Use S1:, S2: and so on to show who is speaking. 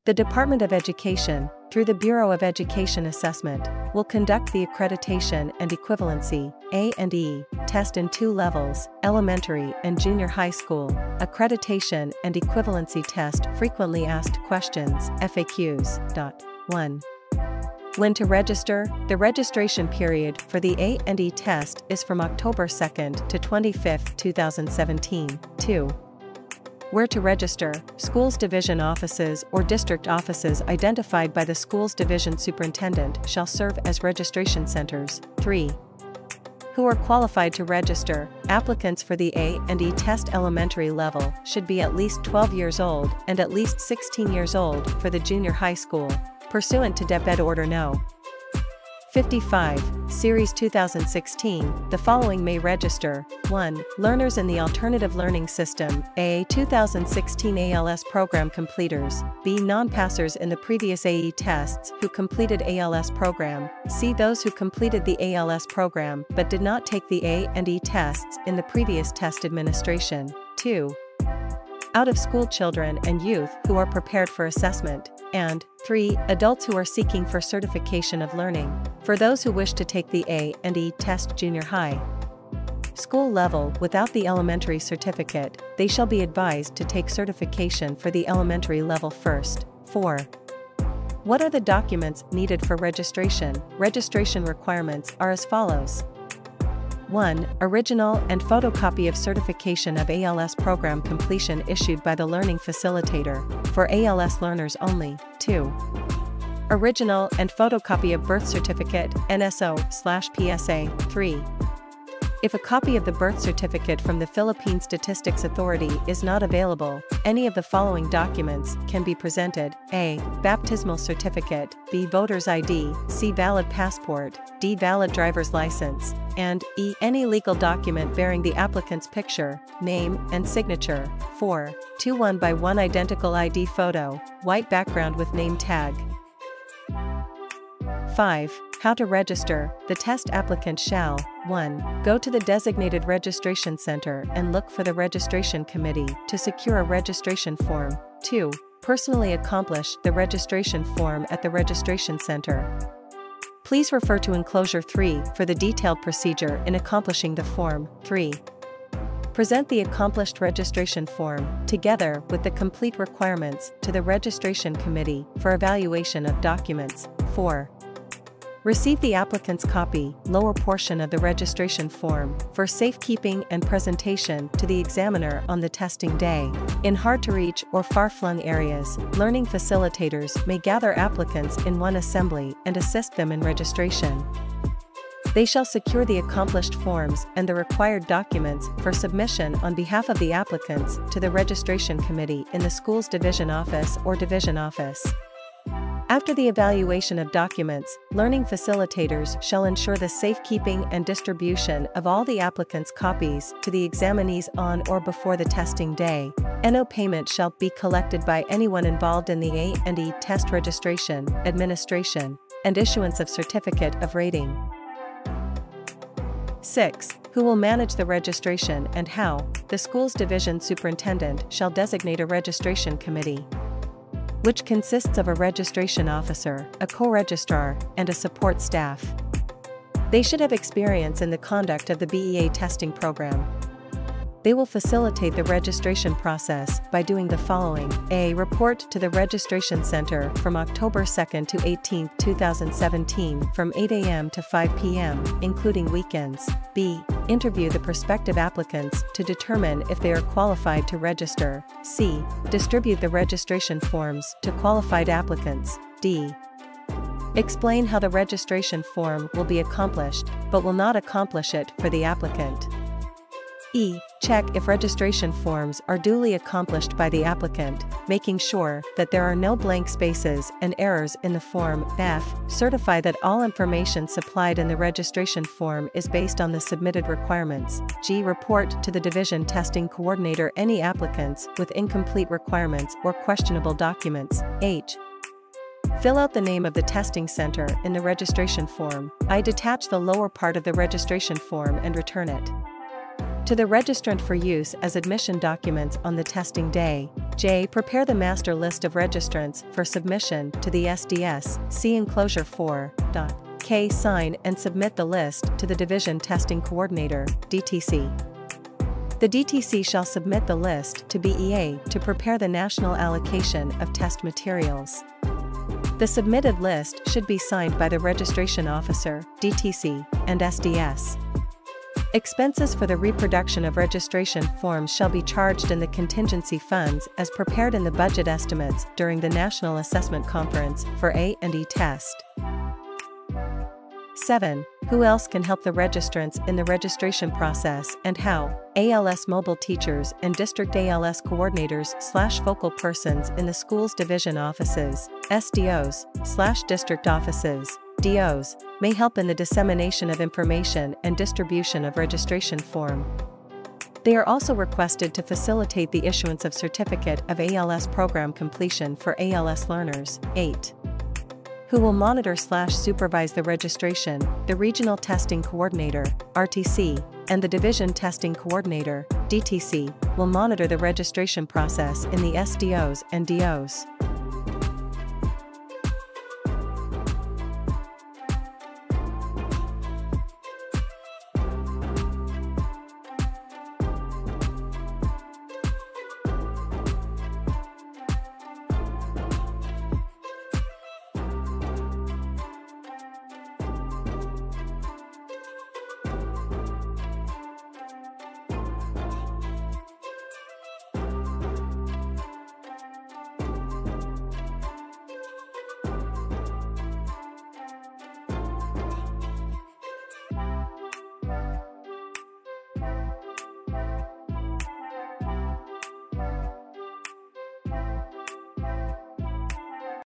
S1: The Department of Education, through the Bureau of Education Assessment, will conduct the Accreditation and Equivalency (A&E) test in 2 levels, elementary and junior high school. Accreditation and Equivalency test frequently asked questions (FAQs). 1. When to register? The registration period for the A&E test is from October 2nd to 25th, 2017. 2. Where to register? Schools division offices or district offices identified by the school's division superintendent shall serve as registration centers. 3. Who are qualified to register? Applicants for the A&E test elementary level should be at least 12 years old and at least 16 years old for the junior high school, pursuant to DepEd Order No. 55, Series 2016, the following may register. 1. Learners in the Alternative Learning System, A. 2016 ALS program completers, B. Non-passers in the previous AE tests who completed ALS program, C. Those who completed the ALS program but did not take the A&E tests in the previous test administration. 2. Out-of-school children and youth who are prepared for assessment, and 3. Adults who are seeking for certification of learning. For those who wish to take the A&E test junior high school level without the elementary certificate, they shall be advised to take certification for the elementary level first. 4. What are the documents needed for registration? Registration requirements are as follows. 1. Original and photocopy of certification of ALS program completion issued by the learning facilitator, for ALS learners only. 2. Original and photocopy of birth certificate, NSO/PSA. 3. If a copy of the birth certificate from the Philippine Statistics Authority is not available, any of the following documents can be presented: A. Baptismal certificate, B. Voter's ID, C. Valid passport, D. Valid driver's license, and E. Any legal document bearing the applicant's picture, name, and signature. 4. 2 1x1 identical ID photo, white background with name tag. 5. How to register? The test applicant shall: 1. Go to the designated registration center and look for the registration committee to secure a registration form. 2. Personally accomplish the registration form at the registration center. Please refer to enclosure 3 for the detailed procedure in accomplishing the form. 3. Present the accomplished registration form, together with the complete requirements, to the registration committee for evaluation of documents. 4. Receive the applicant's copy, lower portion of the registration form, for safekeeping and presentation to the examiner on the testing day. In hard-to-reach or far-flung areas, learning facilitators may gather applicants in one assembly and assist them in registration. They shall secure the accomplished forms and the required documents for submission on behalf of the applicants to the registration committee in the school's division office or division office. After the evaluation of documents, learning facilitators shall ensure the safekeeping and distribution of all the applicants' copies to the examinees on or before the testing day. No payment shall be collected by anyone involved in the A&E test registration, administration, and issuance of certificate of rating. 6. Who will manage the registration and how? The school's division superintendent shall designate a registration committee, which consists of a registration officer, a co-registrar, and a support staff. They should have experience in the conduct of the BEA testing program. They will facilitate the registration process by doing the following. A. Report to the registration center from October 2nd to 18th, 2017 from 8 a.m. to 5 p.m., including weekends. B. Interview the prospective applicants to determine if they are qualified to register. C. Distribute the registration forms to qualified applicants. D. Explain how the registration form will be accomplished, but will not accomplish it for the applicant. E. Check if registration forms are duly accomplished by the applicant, making sure that there are no blank spaces and errors in the form. F. Certify that all information supplied in the registration form is based on the submitted requirements. G. Report to the division testing coordinator any applicants with incomplete requirements or questionable documents. H. Fill out the name of the testing center in the registration form. I. Detach the lower part of the registration form and return it to the registrant for use as admission documents on the testing day. J. Prepare the master list of registrants for submission to the SDS, see enclosure 4. K. Sign and submit the list to the Division Testing Coordinator, DTC. The DTC shall submit the list to BEA to prepare the national allocation of test materials. The submitted list should be signed by the Registration Officer, DTC, and SDS. Expenses for the reproduction of registration forms shall be charged in the contingency funds as prepared in the budget estimates during the National Assessment Conference for A&E test. 7. Who else can help the registrants in the registration process and how? ALS mobile teachers and district ALS coordinators/focal persons in the school's division offices, SDOs/district offices, DOs, may help in the dissemination of information and distribution of registration form. They are also requested to facilitate the issuance of Certificate of ALS program completion for ALS learners. 8. Who will monitor/supervise the registration? The Regional Testing Coordinator, RTC, and the Division Testing Coordinator, DTC, will monitor the registration process in the SDOs and DOs.